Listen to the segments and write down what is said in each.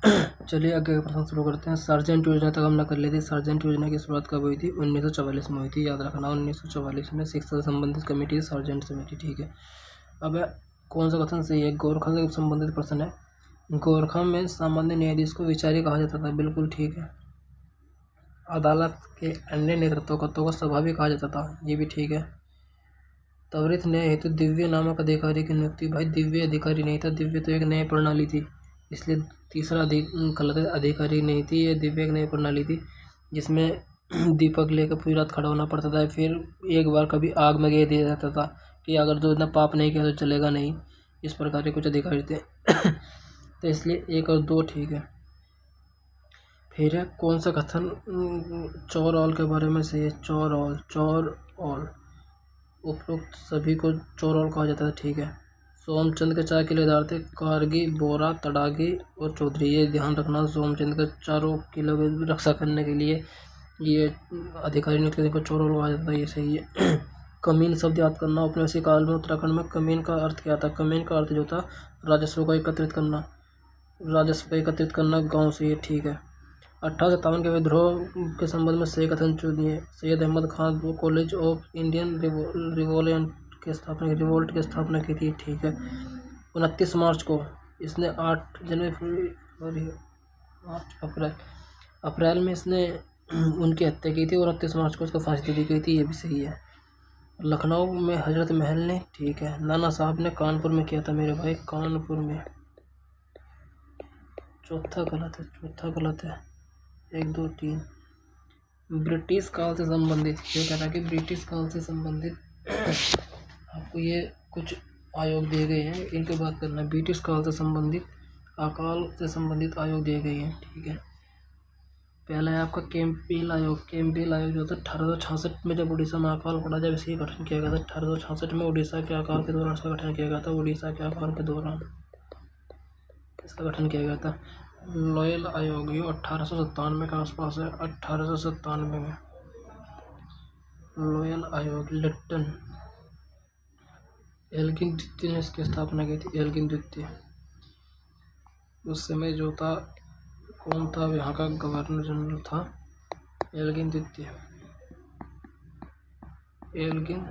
चलिए आगे का प्रश्न शुरू करते हैं। सार्जेंट योजना तक हमने कर ली थी। सार्जेंट योजना की शुरुआत कब हुई थी? 1944 में हुई थी, याद रखना। 1944 में शिक्षा से संबंधित कमेटी सार्जेंट समिति, ठीक है। अब कौन सा कथन सही है? गोरखा से संबंधित प्रश्न है। गोरखा में सामान्य न्यायाधीश को विचारी कहा जाता था, बिल्कुल ठीक है। अदालत के अन्य नेतृत्व को सभावी कहा जाता था, ये भी ठीक है। त्वरित न्याय हेतु दिव्य नामक अधिकारी की नियुक्ति, भाई दिव्य अधिकारी नहीं था, दिव्य तो एक न्याय प्रणाली थी, इसलिए तीसरा गलत है। अधिकारी नहीं थी, ये दिव्य एक न्याय प्रणाली थी जिसमें दीपक लेकर पूरी रात खड़ा होना पड़ता था। फिर एक बार कभी आग में गिर दिया जाता था कि अगर जो इतना पाप नहीं किया तो चलेगा नहीं, इस प्रकार के कुछ अधिकारी थे। तो इसलिए 1 और 2 ठीक है। फिर है कौन सा कथन चौर ऑल के बारे में सही है? चौर ऑल उपरोक्त सभी को चौर ऑल कहा जाता है, ठीक है। सोमचंद के 4 किलेदार थे, कारगी, बोरा, तड़ागी और चौधरी। ये ध्यान रखना, सोमचंद के 4 किलों की रक्षा करने के लिए ये अधिकारी नियुक्त को चौर ऑल कहा जाता है, ये सही है। कमीन शब्द याद करना। औपनिवेशिक काल में उत्तराखंड में कमीन का अर्थ क्या था? कमीन का अर्थ जो था राजस्व को एकत्रित करना, गाँव से, ये ठीक है। 1857 के विद्रोह के संबंध में सही कथन चुनिए। Syed Ahmad Khan college of Indian revolt की स्थापना की थी, ठीक है। 29 मार्च को इसने 8 जनवरी मार्च अप्रैल में इसने उनकी हत्या की थी। 29 मार्च को उसको फांसी दी गई थी, ये भी सही है। लखनऊ में हजरत महल ने, ठीक है। नाना साहब ने कानपुर में किया था मेरे भाई, कानपुर में। चौथा गलत है। 1 2 3। ब्रिटिश काल से संबंधित, ये कह रहा है कि ब्रिटिश काल से संबंधित आपको ये कुछ आयोग दिए गए हैं, इनकी बात करना है। ब्रिटिश काल से संबंधित, अकाल से संबंधित आयोग दिए गए हैं, ठीक है। पहला है आपका कैंपबेल आयोग। कैंपबेल आयोग जो था 1866 में जब उड़ीसा में अकाल पड़ा, जब इसकी गठन किया गया था। 1866 में उड़ीसा के अकाल के दौरान इसका गठन किया गया था। उड़ीसा के अकाल के दौरान इसका गठन किया गया था। लॉयल आयोग, ये 1897 के आसपास है, 1897 में। लॉयल आयोग, लिप्टन, एल्गिन द्वितीय ने इसकी स्थापना की थी, एल्गिन द्वितीय। उस समय जो था, कौन था यहाँ का गवर्नर जनरल था? एल्गिन द्वितीय, एल्गिन।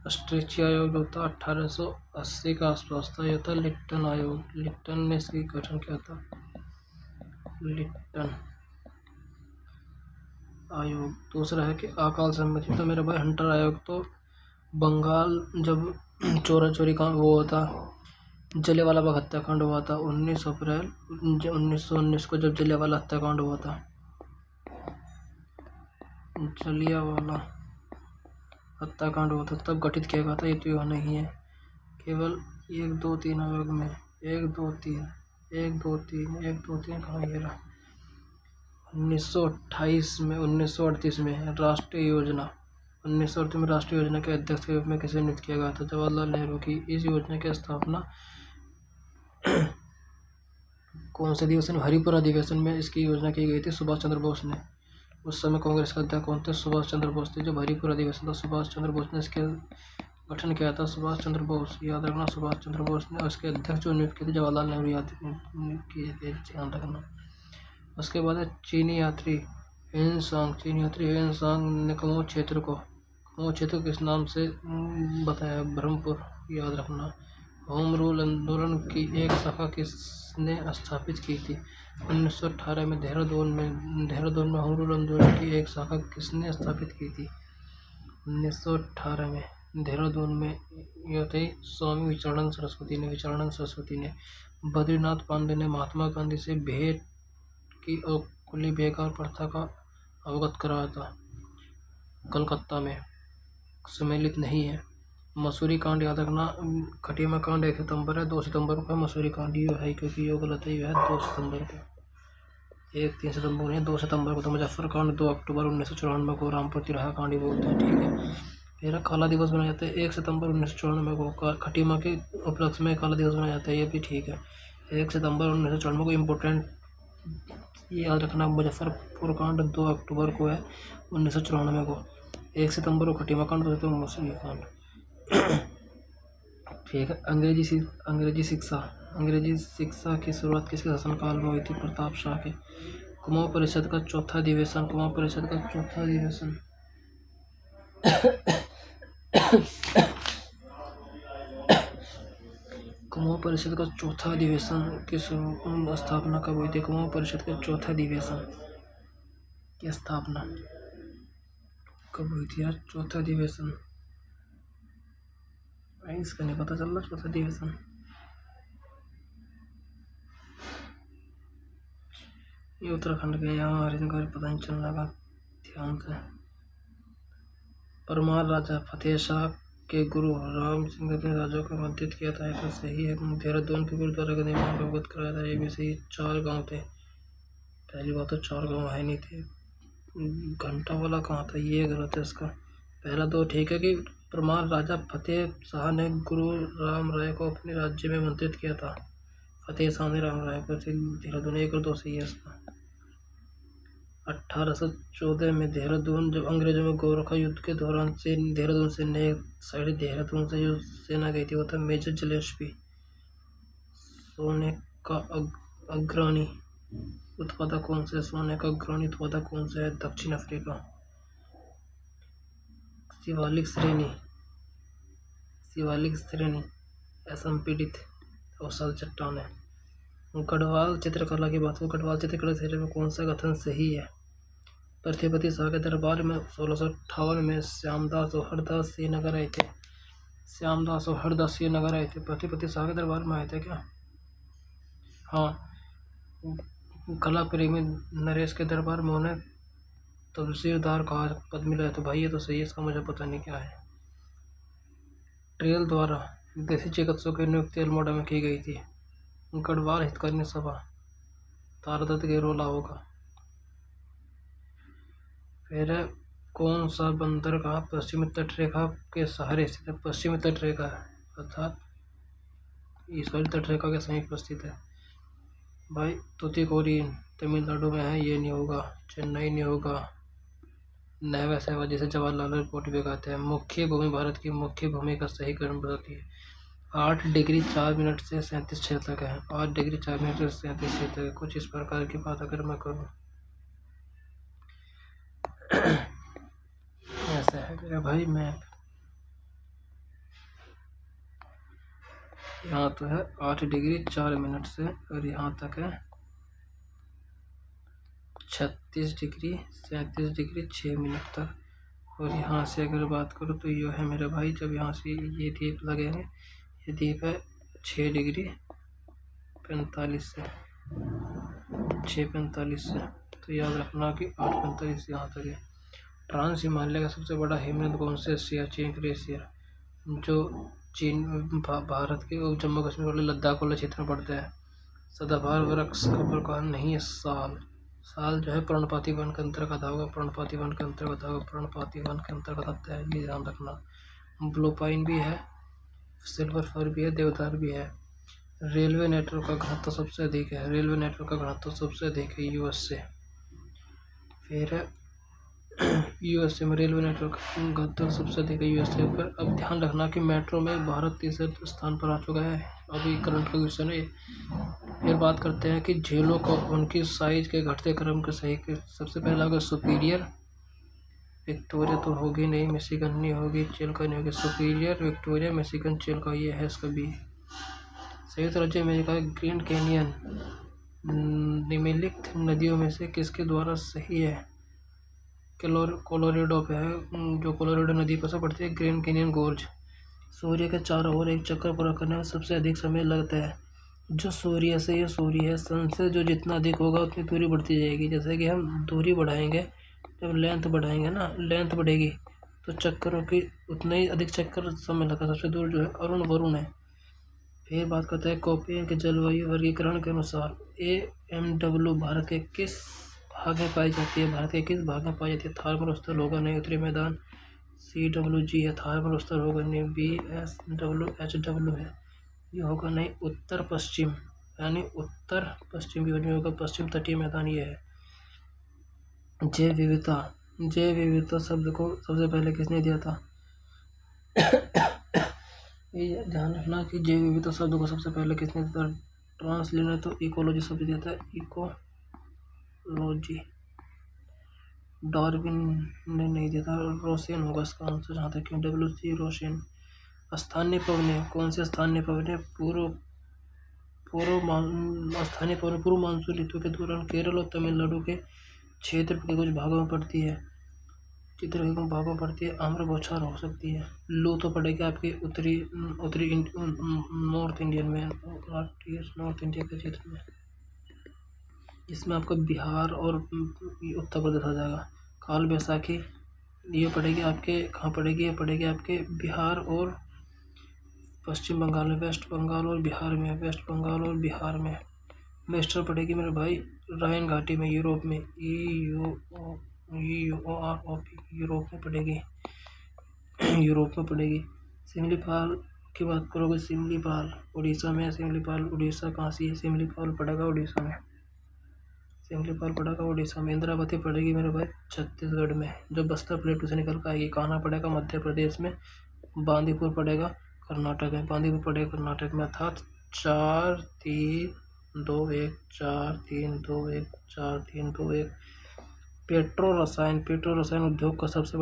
स्ट्रेची आयोग जो था 1880 के आसपास था, यह था लिप्टन आयोग। लिप्टन ने इसकी गठन किया था, लिप्टन आयोग। दूसरा है कि अकाल से संबंधित, तो मेरे भाई हंटर आयोग तो बंगाल जब चोरा चोरी का वो होता, जलियांवाला बाग हत्याकांड हुआ था 19 अप्रैल 1919 को, जब जलियांवाला हत्याकांड हुआ था, जलियांवाला हत्याकांड हुआ था, तब गठित किया गया था। ये तो यह नहीं है, केवल 1 2 3 आयोग में 1 2 3 1 2 3 1 2 3 कहाँ ये रहा? 1928 में 1938 में राष्ट्रीय योजना, 1938 में राष्ट्रीय योजना के अध्यक्ष के रूप में किसे नियुक्त किया गया था? जवाहरलाल नेहरू की। इस योजना की स्थापना कौन से अधिवेशन? हरिपुर अधिवेशन में इसकी योजना की गई थी, सुभाष चंद्र बोस ने। उस समय कांग्रेस का अध्यक्ष कौन थे? सुभाष चंद्र बोस थे। जब हरिपुर अधिवेशन था, सुभाष चंद्र बोस ने इसके गठन किया था। सुभाष चंद्र बोस, याद रखना, सुभाष चंद्र बोस ने। उसके अध्यक्ष जो नियुक्त किए थे जवाहरलाल नेहरू, याद किए थे, ध्यान रखना। उसके बाद है चीनी यात्री हेनसांग ने कमो क्षेत्र को किस नाम से बताया? ब्रह्मपुर, याद रखना। होम रूल आंदोलन की एक शाखा किसने स्थापित की थी? 1918 में देहरादून में होम रूल आंदोलन की एक शाखा किसने स्थापित की थी? 1918 में देहरादून में यह थे स्वामी विचारानंद सरस्वती ने। बद्रीनाथ पांडे ने महात्मा गांधी से भेंट की और खुली बेकार प्रथा का अवगत कराया था, कलकत्ता में। सम्मिलित नहीं है। मसूरी कांड, याद रखना। खटीमा कांड 1 सितंबर है, 2 सितंबर को है मसूरी कांड, ये है क्योंकि ये गलत है, ये है 2 सितंबर को। 3 सितंबर नहीं, 2 सितंबर को। तो मुजफ्फर कांड 2 अक्टूबर 1994 को, रामपुर तिराहा कांड ही बोलते हैं, ठीक है। फिर काला दिवस मनाया जाता है 1 सितंबर 1994 को, खटीमा के उपलक्ष्य में काला दिवस मनाया जाता है, ये भी ठीक है। 1 सितंबर 1994 को। इम्पोर्टेंट ये याद रखना, मुजफ्फरपुर कांड 2 अक्टूबर को है 1994 को। 1 सितंबर को खटीमा कांड, 2 सितंबर को मसूरी कांड। ठीक है। अंग्रेजी शिक्षा अंग्रेजी शिक्षा की शुरुआत किसके शासनकाल में हुई थी? प्रताप शाह के। कुमाऊं परिषद का चौथा अधिवेशन। कुमाऊं परिषद का चौथा अधिवेशन कुमाऊं परिषद का चौथा अधिवेशन की स्थापना कब हुई थी? कुमाऊं परिषद का चौथा अधिवेशन की स्थापना कब हुई थी यार? चौथा अधिवेशन इसका नहीं पता चल रहा। चौथा अधिवेशन ये उत्तराखंड के यहाँ हरिजनगढ़ पता नहीं चल रहा ध्यान से। परमार राजा फतेह शाह के गुरु राम सिंह ने राजा को आमंत्रित किया था, तो सही है। देहरादून के गुरुद्वारा का निर्माण अवगत कराया था, ये भी सही। 4 गांव थे। पहली बात तो 4 गांव है नहीं थे। घंटा वाला कहाँ था? ये गलत है इसका। पहला तो ठीक है कि परमार राजा फतेह शाह ने गुरु राम राय को अपने राज्य में आमंत्रित किया था। फतेह शाह ने राम राय को। देहरादून 1 और 2 सही है इसका। 1814 में देहरादून जब अंग्रेजों में गोरखा युद्ध के दौरान से देहरादून से नए साइड देहरादून से जो सेना गई थी वो था मेजर जिलेस्पी। सोने का अग्रणी उत्पादक कौन सा है? सोने का अग्रणी उत्पादक कौन सा है? दक्षिण अफ्रीका। शिवालिक श्रेणी असंपीड़ित अवसाद चट्टान है। गढ़वाल चित्रकला की बात हो। गढ़वाल चित्रकला क्षेत्र में कौन सा कथन सही है? पृथ्वीपति शाह के दरबार में 1658 में श्यामदास और हरदास श्रीनगर आए थे। श्यामदास और हरदास श्रीनगर आए थे। पृथ्वीपति शाह के दरबार में आए थे क्या? हाँ। कला प्रेमी नरेश के दरबार में उन्हें तहसीलदार का पद मिला है, तो भाई ये तो सही है, इसका मुझे पता नहीं क्या है। ट्रेल द्वारा देसी चिकित्सकों की नियुक्ति अल्मोड़ा में की गई थी। गढ़वाल हितकारिणी सभा तारादत्त गेरोला होगा। फिर कौन सा बंदरगाह पश्चिमी तटरेखा के सहारे स्थित है? पश्चिमी तटरेखा अर्थात इस वाली तटरेखा के समीप स्थित है। भाई तूतीकोरिन तमिलनाडु में है, ये नहीं होगा। चेन्नई नहीं होगा। नहवा सहवा जिसे जवाहरलाल रिपोर्ट भी कहते हैं। मुख्य भूमि भारत की मुख्य भूमि का सही क्रम बताती है। 8 डिग्री 4 मिनट से 37 क्षेत्र तक है। 8 डिग्री 4 मिनट से 37 क्षेत्र तक। कुछ इस प्रकार की बात अगर मैं करूँ ऐसा है मेरा भाई। मैं यहाँ तो है 8 डिग्री 4 मिनट से और यहाँ तक है 36 डिग्री 37 डिग्री 6 मिनट तक। और यहाँ से अगर बात करूँ तो ये है मेरा भाई, जब यहाँ से ये द्वीप लगे हैं, ये द्वीप है 6 डिग्री 45 से 6:45 से। तो याद रखना कि 8:45 यहाँ तक है। ट्रांस हिमालय का सबसे बड़ा हिमनद कौन सा है? सियाचिन ग्लेशियर, जो चीन भारत के जम्मू कश्मीर वाले लद्दाख वाले क्षेत्र में पड़ता है। सदाबहार वृक्ष का प्रकार नहीं है साल। साल जो है पर्णपाती वन के अंतर्गत होगा। पर्णपाती वन के अंतर्गत होगा। पर्णपाती वन के अंतर्गत आता है, ये ध्यान रखना। ब्लू पाइन भी है, सिल्वर फर भी है, देवदार भी है। रेलवे नेटवर्क का घनत्व सबसे अधिक है। रेलवे नेटवर्क का घनत्व सबसे अधिक है यूएस से। फिर यूएसए में रेलवे नेटवर्क घनत्व सबसे अधिक है यूएसए पर। अब ध्यान रखना कि मेट्रो में भारत तीसरे स्थान पर आ चुका है। अभी करंट का क्वेश्चन है। फिर बात करते हैं कि झीलों को उनकी साइज के घटते क्रम के सही के। सबसे पहला होगा सुपीरियर, विक्टोरिया तो होगी नहीं, मिशिगन नहीं होगी, चिल्का नहीं होगी। सुपीरियर, विक्टोरिया, मिशिगन, चिल्का, ये है इसका बी। संयुक्त राज्य अमेरिका ग्रैंड कैनियन निम्नलिखित नदियों में से किसके द्वारा सही है? कोलोराडो पे है, जो कोलोराडो नदी पर से पड़ती है। Grand canyon गोर्ज। सूर्य के चारों ओर एक चक्कर पूरा करने में सबसे अधिक समय लगता है। जो सूर्य से ये सूर्य है, सन से जो जितना अधिक होगा उतनी दूरी बढ़ती जाएगी। जैसे कि हम दूरी बढ़ाएंगे, जब लेंथ बढ़ाएंगे ना, लेंथ बढ़ेगी तो चक्करों की उतना ही अधिक चक्कर समय लगता है। सबसे दूर जो है वरुण है। फिर बात करते हैं कोपेन के जलवायु वर्गीकरण के अनुसार AMW भारत के किस भाग में पाई जाती है? भारत के किस भाग में पाई जाती है? थार मरुस्थल होगा नहीं, उत्तरी मैदान। CWG है, थार मरुस्थल होगा नहीं। BSWHW है, ये होगा नहीं। उत्तर पश्चिम यानी उत्तर पश्चिम भी नहीं होगा, पश्चिम तटीय मैदान ये है। जैव विविधता शब्द को सबसे पहले किसने दिया था? ये ध्यान रखना कि जैव विविधता शब्द को सबसे पहले किसने दिया? ट्रांसलेटर ने तो इकोलॉजी शब्द दिया था, इकोलॉजी। डार्विन ने नहीं दिया था, रोसेन होगा इसका आंसर जहाँ तक कि WC रोसेन। स्थानीय पवने, कौन से स्थानीय पवने स्थानीय पवने पूर्व मानसून ऋतु के दौरान केरल और तमिलनाडु के क्षेत्र के कुछ भागों में पड़ती है। आम्र बौछार हो सकती है। लू तो पड़ेगी आपके उत्तरी नॉर्थ इंडियन में, नॉर्थ इंडिया के क्षेत्र में। इसमें आपका बिहार और उत्तर प्रदेश आ जाएगा। काल बैसाखी ये पड़ेगी आपके कहाँ पड़ेगी? ये पड़ेगी आपके बिहार और पश्चिम बंगाल में, वेस्ट बंगाल और बिहार में, वेस्ट बंगाल और बिहार में। मेस्टर पड़ेगी मेरे भाई राइन घाटी में, यूरोप में, यूरोप में पड़ेगी, यूरोप में पड़ेगी। सिमलीपाल की बात करोगे, सिमलीपाल उड़ीसा में, सिमलीपाल उड़ीसा कहाँ से है? सिमलीपाल पड़ेगा उड़ीसा में, सिमलीपाल पड़ेगा उड़ीसा में। इंद्रावती पड़ेगी मेरे भाई छत्तीसगढ़ में, जो बस्तर प्लेटू से निकल कर आएगी। कान्हा पड़ेगा मध्य प्रदेश में, बांदीपुर पड़ेगा कर्नाटक में, बांदीपुर पड़ेगा कर्नाटक में। अर्थात 4 3 2 1 4 3 2 1 4 3 2 1। पेट्रो रसायन उद्योग का सबसे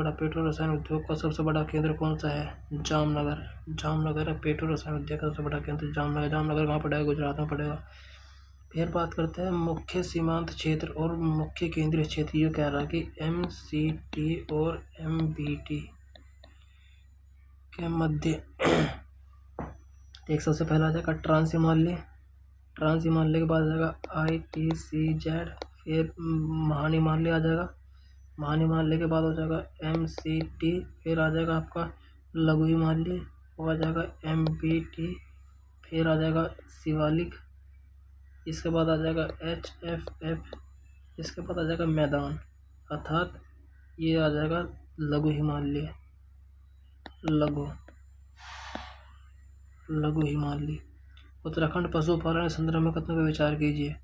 बड़ा केंद्र कौन सा है? जामनगर है पेट्रो रसायन उद्योग का सबसे बड़ा केंद्र जामनगर कहाँ पड़ेगा? गुजरात में पड़ेगा। फिर बात करते हैं मुख्य सीमांत क्षेत्र और मुख्य केंद्रीय क्षेत्र। ये कह रहा है कि MCT और MBT के मध्य एक सबसे पहला आ जाएगा ट्रांस हिमालय के बाद आ जाएगा ITCZ, फिर महान हिमालय आ जाएगा, महान हिमालय के बाद हो जाएगा MCT, फिर आ जाएगा आपका लघु हिमालय, वो आ जाएगा MBT, फिर आ जाएगा शिवालिक, इसके बाद आ जाएगा HFF, इसके बाद आ जाएगा मैदान। अर्थात ये आ जाएगा लघु हिमालय, लघु हिमालय। उत्तराखंड पशुपालन संदर्भ में कथनों पर विचार कीजिए।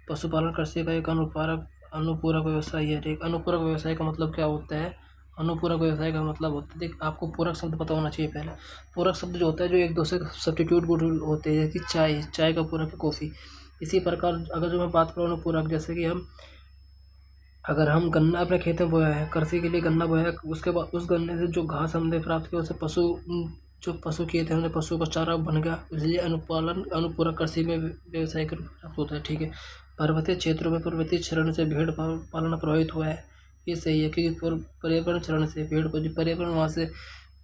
पशुपालन कृषि का एक अनुपूरक व्यवसाय है। एक अनुपूरक व्यवसाय का मतलब क्या होता है? अनुपूरक व्यवसाय का मतलब होता है, देख आपको पूरक शब्द पता होना चाहिए पहले। पूरक शब्द जो होता है जो एक दूसरे का सब्स्टिट्यूट होते हैं, जैसे चाय का पूरक है कॉफ़ी। इसी प्रकार अगर जो मैं बात करूँ अनुपूरक, जैसे कि अगर हम गन्ना अपने खेत में बोया है, कृषि के लिए गन्ना बोया है, उसके बाद उस गन्ने से जो घास हमने प्राप्त किया उसे पशु किए थे हमने, पशु का चारा बन गया, इसलिए अनुपूरक कृषि में व्यवसाय के रूप में प्राप्त होता है। ठीक है। पर्वतीय क्षेत्रों में पर्वतीय क्षरण से भेड़ पालन प्रभावित हुआ है, ये सही है, क्योंकि पर्यावरण क्षरण से पर्यावरण वहाँ से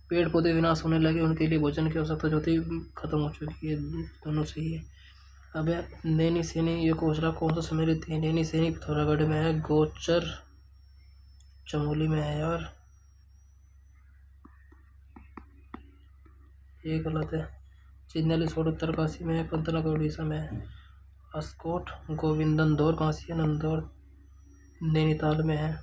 पेड़ पौधे विनाश होने लगे, उनके लिए भोजन की आवश्यकता जो थी खत्म हो चुकी है। दोनों सही है। अब नैनी सैनी ये कोचरा कौन सा सम्मिलित है? नैनी सैनी पिथौरागढ़ में है, गोचर चमोली में है यार, ये गलत है। चिन्नैली सोड उत्तरकाशी में है, पंतनगर उड़ीसा में है। अस्कोट गोविंदनौर कहाँ से है? नंदौर नैनीताल में है।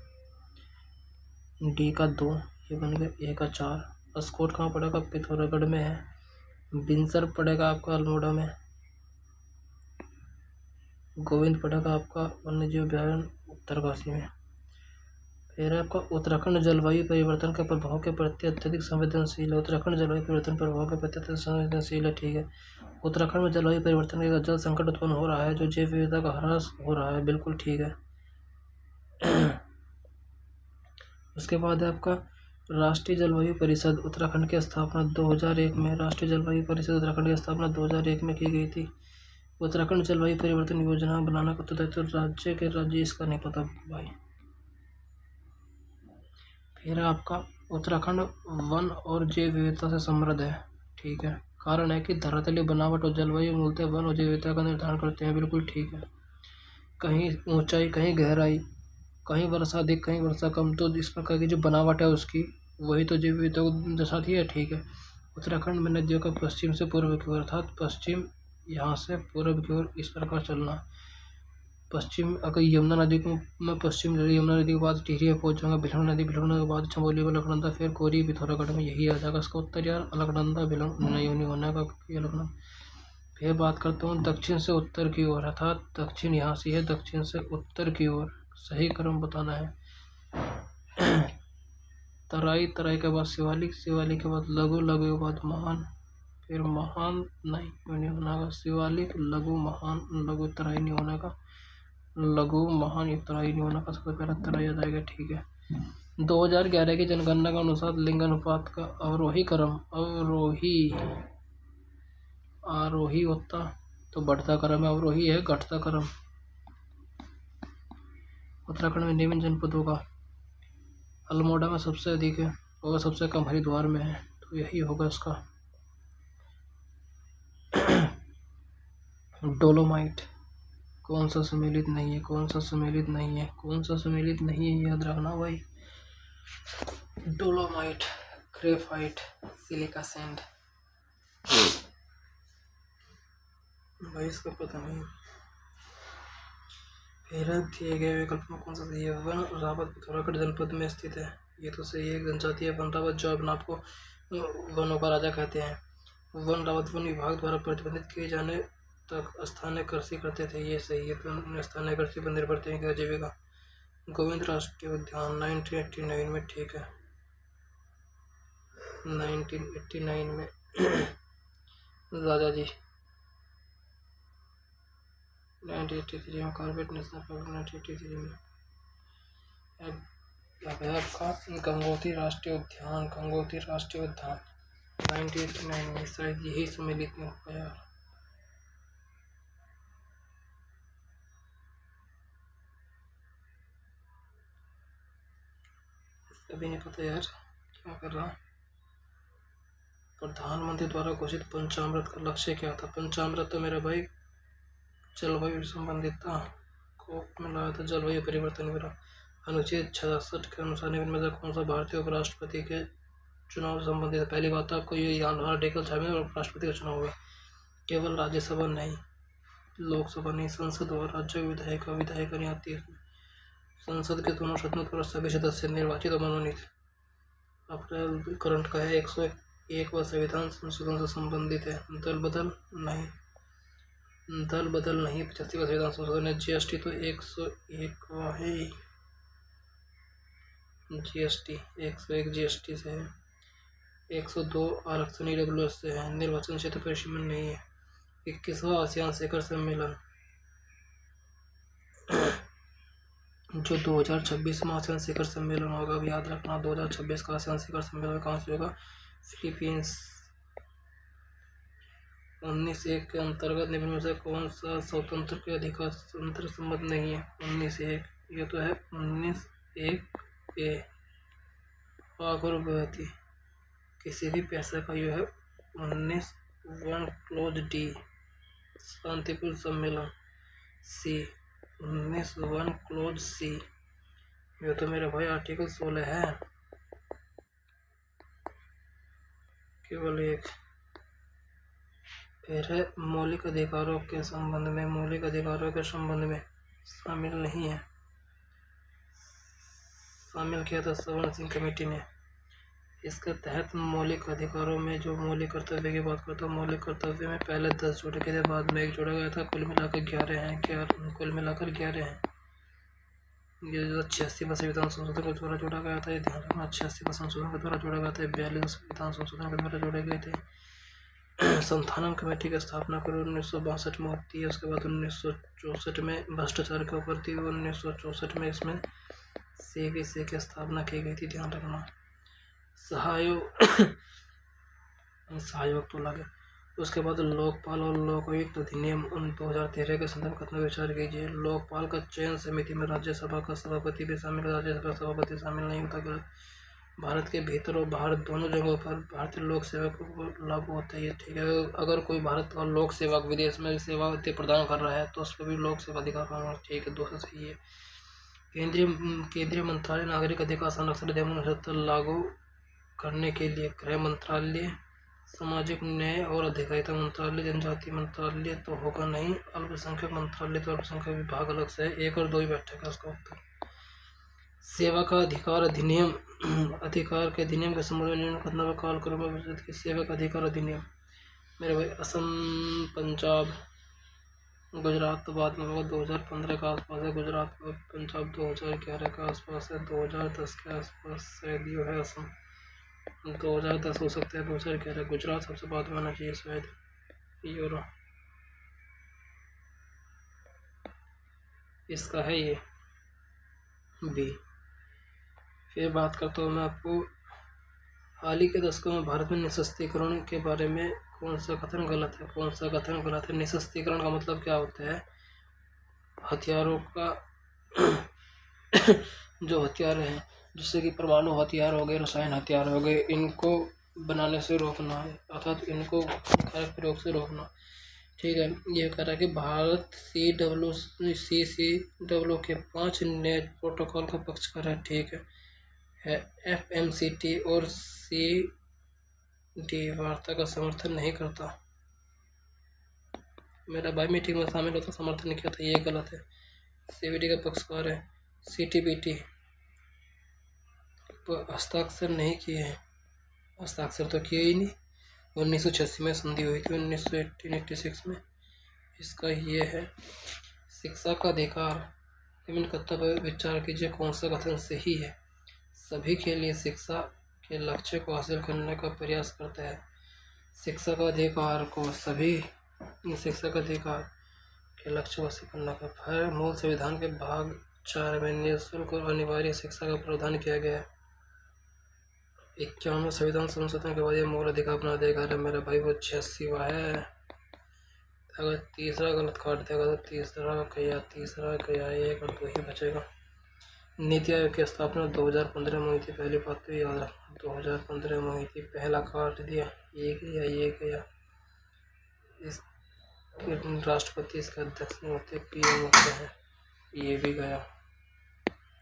D का 2 ये बन गया, A का 4। अस्कोट कहाँ पड़ेगा? पिथौरागढ़ में है। बिनसर पड़ेगा आपका अल्मोड़ा में। गोविंद पड़ेगा आपका वन्यजीव अभयारण्य उत्तरकाशी में। फिर आपका उत्तराखंड जलवायु परिवर्तन के प्रभाव के प्रति अत्यधिक संवेदनशील है। उत्तराखंड जलवायु परिवर्तन प्रभाव के प्रति अत्यधिक संवेदनशील है। ठीक है। उत्तराखंड में जलवायु परिवर्तन के जल संकट उत्पन्न हो रहा है, जो जैव विविधता का ह्रास हो रहा है। बिल्कुल ठीक है। उसके बाद है आपका राष्ट्रीय जलवायु परिषद उत्तराखंड की स्थापना 2001 में। राष्ट्रीय जलवायु परिषद उत्तराखंड की स्थापना 2001 में की गई थी। उत्तराखंड जलवायु परिवर्तन योजना बनाना का दायित्व राज्य इसका नहीं पता भाई। फिर आपका उत्तराखंड वन और जैव विविधता से समृद्ध है। ठीक है। कारण है कि धरातलीय बनावट और जलवायु मूलतः वन और जैव विविधता का निर्धारण करते हैं। बिल्कुल ठीक है। कहीं ऊंचाई, कहीं गहराई, कहीं वर्षा अधिक, कहीं वर्षा कम, तो इस प्रकार की जो बनावट है उसकी, वही तो जैव विविधता को दर्शाती है। ठीक है। उत्तराखंड में नदियों का पश्चिम से पूर्व की ओर, अर्थात पश्चिम यहाँ से पूर्व की ओर इस प्रकार चलना। पश्चिम अगर यमुना नदी को मैं पश्चिम यमुना नदी के बाद टिहरी में पहुँच जाऊँगा, भिलंग नदी, भिलंग नदी के बाद चमोली में अलकनंदा, फिर कोरी पिथौरागढ़ में, यही आ जाएगा इसका उत्तर यार। अलकनंदा भिलंग नहीं होने का अलकनंदा। फिर बात करता हूँ दक्षिण से उत्तर की ओर, अर्थात दक्षिण यहाँ से है, दक्षिण से उत्तर की ओर सही क्रम बताना है। तराई के बाद शिवालिक के बाद लघु के बाद महान, फिर महान नहीं होना का, शिवालिक लघु महान लघु तराई नहीं होने का, लघु महान ये तराई नहीं होना का, सबसे पहला तराई आ जाएगा। ठीक है। 2011 की जनगणना के अनुसार लिंग अनुपात का आरोही होता तो बढ़ता क्रम है, अवरोही है घटता क्रम। उत्तराखंड में निम्न जनपदों का अल्मोड़ा में सबसे अधिक है और सबसे कम हरिद्वार में है, तो यही होगा इसका। डोलोमाइट कौन सा सम्मिलित नहीं है, कौन सा सम्मिलित नहीं है, कौन सा सम्मिलित नहीं है, याद रखना भाई। डोलोमाइट, ग्रेफाइट, सिलिका सैंड, भाई इसका पता नहीं। फिर दिए गए विकल्प में कौन सा सही है। वन रावत पिथौरागढ़ जनपद में स्थित है, ये तो सही है। जनजातीय वन रावत जो अपने आप को वनों का राजा कहते हैं। वन रावत वन विभाग द्वारा प्रतिबंधित किए जाने तक स्थानीय कृषि करते थे, ये सही है। तो स्थानीय कृषि पर निर्भर थे इनकी आजीविका। गोविंद राष्ट्रीय उद्यान 1989 में, ठीक है, 1989 में राजा जी, 1983 में कॉर्बेट नेशनल पार्क 1983 में। अब आपका गंगोत्री राष्ट्रीय उद्यान, गंगोत्री राष्ट्रीय उद्यान 1989 में, शायद यही सम्मिलित में होगा यार। अभी नहीं पता यार क्या कर रहा। प्रधानमंत्री द्वारा घोषित पंचामृत का लक्ष्य क्या था। पंचामृत तो मेरा भाई जलवायु संबंधित था, को मिलाया था जलवायु परिवर्तन विरोध। अनुच्छेद 66 के अनुसार निम्न में से कौन सा भारतीय उपराष्ट्रपति के चुनाव संबंधित है। पहली बात तो आपको ये याद रखना, आर्टिकल 6 में उपराष्ट्रपति का चुनाव होगा, केवल राज्यसभा नहीं, लोकसभा नहीं, संसद और राज्य विधायिका नहीं आती है। संसद के दोनों सदनों द्वारा सभी सदस्य निर्वाचित और मनोनीत। अप्रैल करंट का है 101 व संविधान संशोधन से संबंधित है। दल बदल नहीं, 85 का संविधान संशोधन है। जीएसटी तो 101 है, जीएसटी 101 जीएसटी से है। 102 आरक्षण ईडब्ल्यूएस से है। निर्वाचन क्षेत्र परिसीमन नहीं है। 21वां आसियान शिखर सम्मेलन जो 2026 में आसियान शिखर सम्मेलन होगा, अब याद रखना 2026 का आसियान शिखर सम्मेलन कहाँ से होगा, फिलीपींस। 19(1) के अंतर्गत निम्न में से कौन सा स्वतंत्र के अधिकार स्वतंत्र संबंध नहीं है। 19(1) ये तो है 19(1) ए। अगरबत्ती किसी भी पैसे का ये है 19(1) क्लोज डी। शांतिपूर्ण सम्मेलन सी, 19(1) क्लोज सी, ये तो मेरे भाई आर्टिकल 16 है, केवल एक। फिर है मौलिक अधिकारों के संबंध में, मौलिक अधिकारों के संबंध में शामिल नहीं है, शामिल किया था सवर्ण सिंह कमेटी ने। इसके तहत मौलिक अधिकारों में जो मौलिक कर्तव्य की बात करता हूँ, मौलिक कर्तव्य में पहले 10 जोड़े गए थे, बाद में 1 जोड़ा गया था, कुल मिलाकर 11 हैं, कुल मिलाकर 11 हैं। ये जो 86 संविधान संशोधन के द्वारा जोड़ा गया था, ये ध्यान रखना, 86 संशोधन के द्वारा जोड़ा गया था, 42 संविधान संशोधन के द्वारा जोड़े गए थे। संस्थानम कमेटी की स्थापना करी 1962 में होती है। उसके बाद 1964 में भ्रष्टाचार के ऊपर थी, 1964 में इसमें CVC की स्थापना की गई थी, ध्यान रखना। सहयोग तो लगे। उसके बाद लोकपाल और लोकायुक्त अधिनियम 2013 के संदर्भ में विचार कीजिए। लोकपाल का चयन समिति में राज्यसभा का सभापति भी शामिल, राज्यसभा सभापति शामिल नहीं होता। भारत के भीतर और बाहर दोनों जगहों पर भारतीय लोक सेवक को लागू होता है, ठीक है। अगर कोई भारत का लोक सेवक विदेश में सेवा प्रदान कर रहा है तो उस पर भी लोक सेवा अधिकार होना, ठीक है, दूसरा सही है। केंद्रीय मंत्रालय नागरिक अधिकार संरक्षण अधिनियम लागू करने के लिए गृह मंत्रालय, सामाजिक न्याय और अधिकारिता मंत्रालय, जनजातीय मंत्रालय तो होगा नहीं, अल्पसंख्यक मंत्रालय तो अल्पसंख्यक विभाग अलग से है, 1 और 2 ही बैठक है उसका उत्तर। सेवा का अधिकार अधिनियम, अधिकार के अधिनियम के संबंध में निम्न कथनों पर कॉल करूँगा। सेवा का अधिकार अधिनियम मेरे भाई असम, पंजाब, गुजरात तो बाद में होगा, 2015 के आसपास है गुजरात, पंजाब 2011 के आसपास है, 2010 के आसपास शायद ये है असम। 2010 हो सकता है, 2011 गुजरात सबसे बाद में आना चाहिए शायद यूरो। इसका है ये बी। फिर बात करता हूँ मैं आपको, हाल ही के दशकों में भारत में निशस्त्रीकरण के बारे में कौन सा कथन गलत है? कौन सा कथन गलत है? निशस्त्रीकरण का मतलब क्या होता है? हथियारों का जो हथियार हैं, जैसे कि परमाणु हथियार हो गए, रसायन हथियार हो गए, इनको बनाने से रोकना है, अर्थात इनको कारक प्रयोग से रोकना। ठीक है, ये कह रहा है कि भारत CWO के 5 नए प्रोटोकॉल का पक्षकार है। ठीक है, FMCT और CD वार्ता का समर्थन नहीं करता। मेरा भाई मीटिंग में शामिल होता, समर्थन नहीं किया था, ये गलत है। CVD का पक्षकार है। CTBT पर हस्ताक्षर नहीं किए हैं, हस्ताक्षर तो किए ही नहीं। 1986 में संधि हुई थी, 1986 में। इसका ये है, शिक्षा का अधिकार विभिन्न कर्तव्य विचार कीजिए कौन सा कथन सही है? सभी के लिए शिक्षा के लक्ष्य को हासिल करने का प्रयास करता है। शिक्षा का अधिकार को सभी शिक्षा का अधिकार के लक्ष्य को हासिल करने का हर मूल संविधान के भाग 4 में निःशुल्क और अनिवार्य शिक्षा का प्रावधान किया गया है। 51 संविधान संशोधन के बाद ये मूल अधिकार बना देगा। अरे मेरा भाई वो 86वां है। अगर तीसरा गलत काट देगा तो तीसरा गया, एक और 2 ही बचेगा। नीति आयोग की स्थापना 2015 में हुई थी, पहली बात तो याद रखना, 2015 में हुई थी। पहला काट दिया, ये गया। इस राष्ट्रपति इसका अध्यक्ष नहीं होते, PM होते हैं, ये भी गया।